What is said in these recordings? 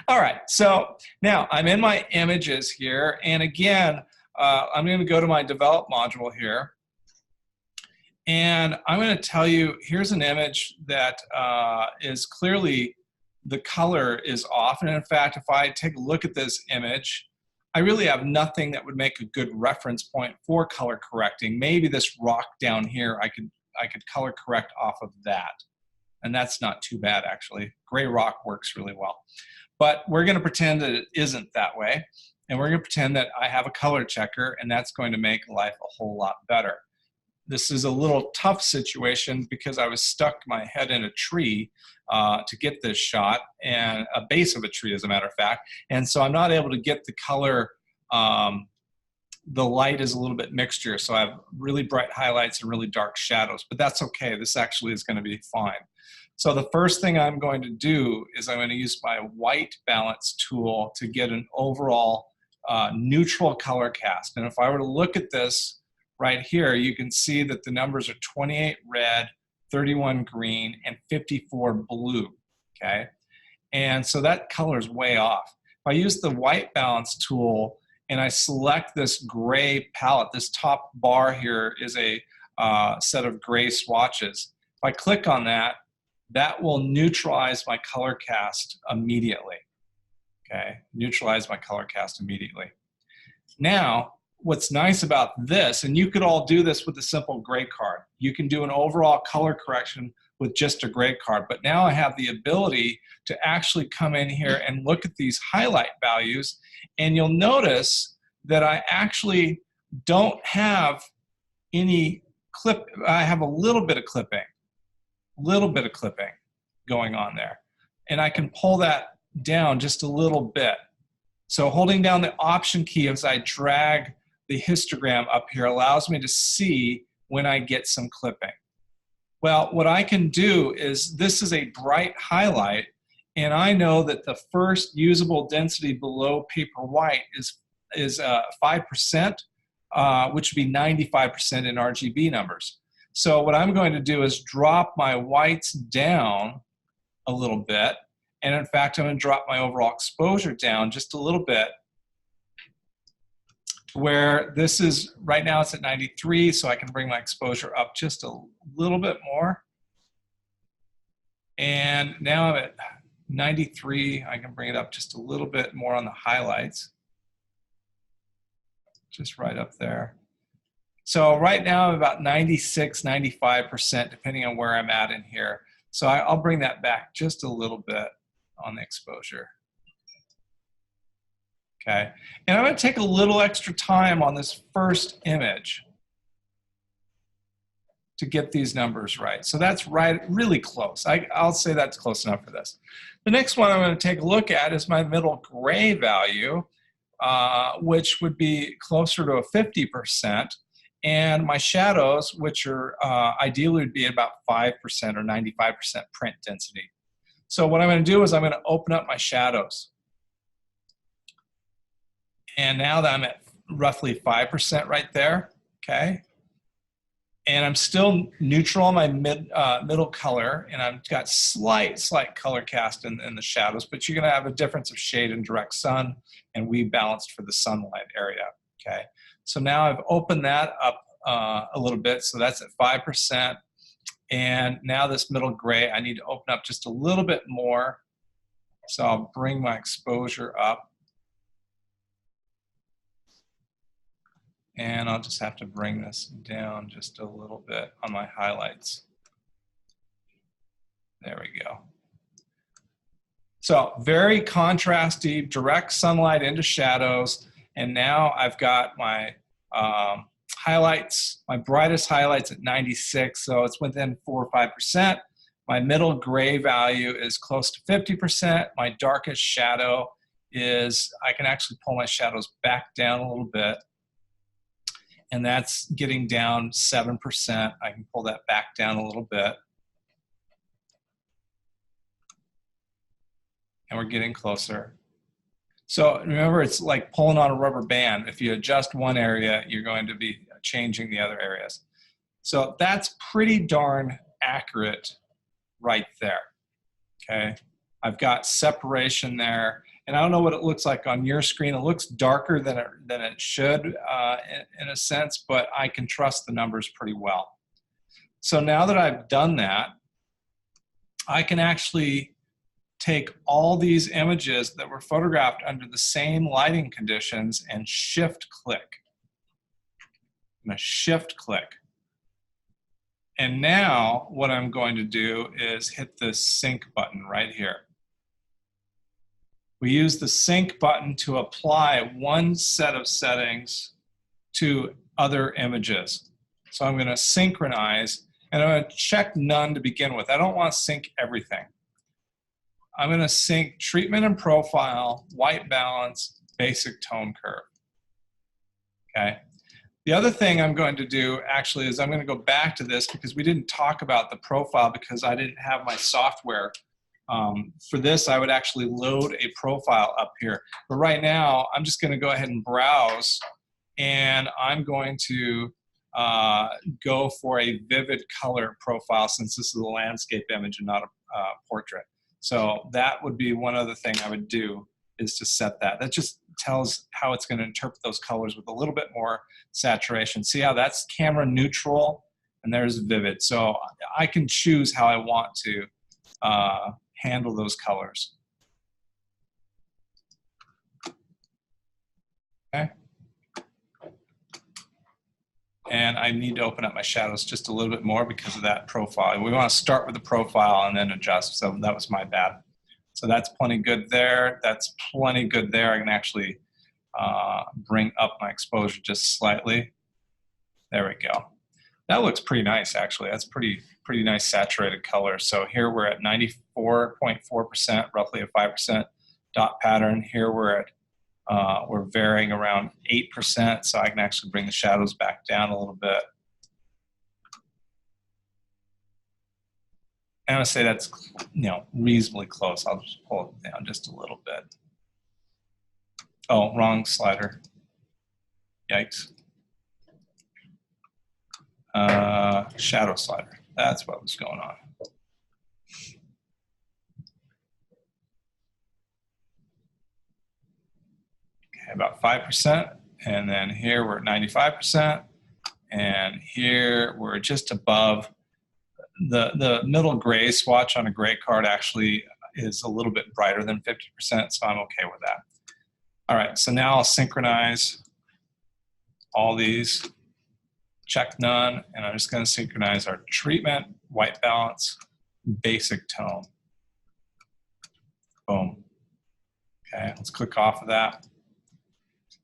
All right, so now I'm in my images here, and again, I'm going to go to my develop module here, and I'm going to tell you, here's an image that is clearly, the color is off, and in fact, if I take a look at this image, I really have nothing that would make a good reference point for color correcting. Maybe this rock down here, I could color correct off of that. And that's not too bad, actually. Gray rock works really well. But we're going to pretend that it isn't that way. And we're going to pretend that I have a color checker, and that's going to make life a whole lot better. This is a little tough situation because I was stuck my head in a tree to get this shot, and a base of a tree, as a matter of fact. And so I'm not able to get the color. The light is a little bit mixture, so I have really bright highlights and really dark shadows, but that's okay. This actually is going to be fine. So the first thing I'm going to do is I'm going to use my white balance tool to get an overall neutral color cast. And if I were to look at this right here, you can see that the numbers are 28 red, 31 green, and 54 blue, okay? And so that color is way off. If I use the white balance tool and I select this gray palette, this top bar here is a set of gray swatches. If I click on that, that will neutralize my color cast immediately, okay? Neutralize my color cast immediately. Now, what's nice about this, and you could all do this with a simple gray card. You can do an overall color correction with just a gray card, but now I have the ability to actually come in here and look at these highlight values, and you'll notice that I actually don't have any clip. I have a little bit of clipping going on there, and I can pull that down just a little bit. So holding down the option key as I drag the histogram up here allows me to see when I get some clipping. Well, what I can do is, this is a bright highlight, and I know that the first usable density below paper white is 5%, which would be 95% in RGB numbers. So what I'm going to do is drop my whites down a little bit, and in fact, I'm going to drop my overall exposure down just a little bit, where this is, right now it's at 93, so I can bring my exposure up just a little bit more. And now I'm at 93, I can bring it up just a little bit more on the highlights. Just right up there. So right now I'm about 96, 95%, depending on where I'm at in here. So I'll bring that back just a little bit on the exposure. Okay, and I'm going to take a little extra time on this first image to get these numbers right. So that's right, really close. I'll say that's close enough for this. The next one I'm going to take a look at is my middle gray value, which would be closer to a 50%, and my shadows, which are ideally would be about 5% or 95% print density. So what I'm going to do is I'm going to open up my shadows. And now that I'm at roughly 5% right there, okay? And I'm still neutral on my middle color, and I've got slight color cast in the shadows, but you're gonna have a difference of shade in direct sun, and we balanced for the sunlight area, okay? So now I've opened that up a little bit, so that's at 5%. And now this middle gray, I need to open up just a little bit more. So I'll bring my exposure up. And I'll just have to bring this down just a little bit on my highlights. There we go. So very contrasty, direct sunlight into shadows. And now I've got my highlights, my brightest highlights at 96, so it's within 4 or 5%. My middle gray value is close to 50%. My darkest shadow is, I can actually pull my shadows back down a little bit, and that's getting down 7%. I can pull that back down a little bit. And we're getting closer. So remember, it's like pulling on a rubber band. If you adjust one area, you're going to be changing the other areas. So that's pretty darn accurate right there, okay? I've got separation there. And I don't know what it looks like on your screen. It looks darker than it should in a sense, but I can trust the numbers pretty well. So now that I've done that, I can actually take all these images that were photographed under the same lighting conditions and shift click. I'm going to shift click. And now what I'm going to do is hit the sync button right here. We use the sync button to apply one set of settings to other images. So I'm going to synchronize, and I'm going to check none to begin with. I don't want to sync everything. I'm going to sync treatment and profile, white balance, basic tone curve. Okay. The other thing I'm going to do actually is I'm going to go back to this because we didn't talk about the profile because I didn't have my software. For this, I would actually load a profile up here. But right now, I'm just going to go ahead and browse, and I'm going to go for a vivid color profile since this is a landscape image and not a portrait. So that would be one other thing I would do, is to set that. That just tells how it's going to interpret those colors with a little bit more saturation. See how that's camera neutral and there's vivid. So I can choose how I want to handle those colors. Okay. And I need to open up my shadows just a little bit more because of that profile. We want to start with the profile and then adjust. So that was my bad. So that's plenty good there. That's plenty good there. I can actually bring up my exposure just slightly. There we go. That looks pretty nice, actually. That's pretty nice saturated color. So here we're at 94.4%, roughly a 5% dot pattern. Here we're varying around 8%, so I can actually bring the shadows back down a little bit. I'm going to say that's, reasonably close. I'll just pull it down just a little bit. Oh, wrong slider. Yikes. Shadow slider. That's what was going on. Okay, about 5%. And then here we're at 95%. And here we're just above. The middle gray swatch on a gray card actually is a little bit brighter than 50%, so I'm okay with that. All right, so now I'll synchronize all these, check none, and I'm just going to synchronize our treatment, white balance, basic tone. Boom. Okay, let's click off of that.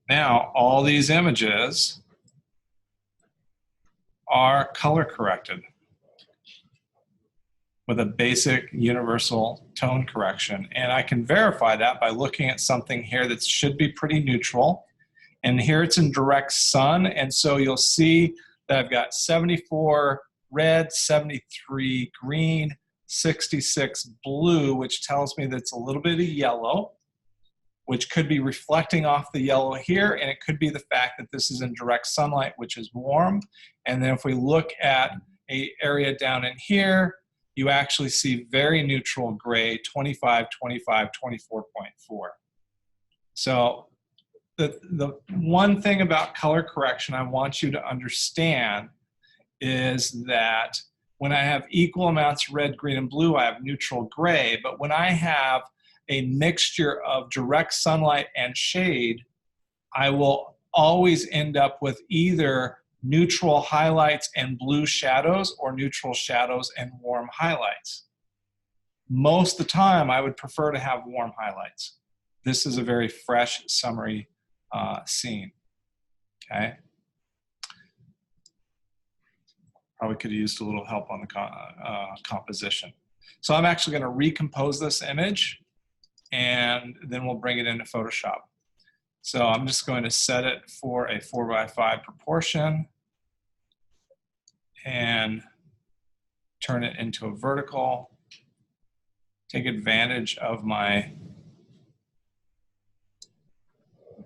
Now, all these images are color corrected with a basic universal tone correction. And I can verify that by looking at something here that should be pretty neutral. And here it's in direct sun, and so you'll see that I've got 74 red, 73 green, 66 blue, which tells me that it's a little bit of yellow, which could be reflecting off the yellow here, and it could be the fact that this is in direct sunlight, which is warm. And then if we look at an area down in here, you actually see very neutral gray, 25, 25, 24.4. So the one thing about color correction I want you to understand is that when I have equal amounts of red, green, and blue, I have neutral gray. But when I have a mixture of direct sunlight and shade, I will always end up with either neutral highlights and blue shadows or neutral shadows and warm highlights. Most of the time, I would prefer to have warm highlights. This is a very fresh, summery scene. Okay. Probably could have used a little help on the composition. So I'm actually going to recompose this image, and then we'll bring it into Photoshop. So I'm just going to set it for a 4:5 proportion and turn it into a vertical. Take advantage of my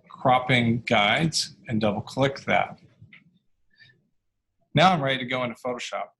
cropping guides and double click that. Now I'm ready to go into Photoshop.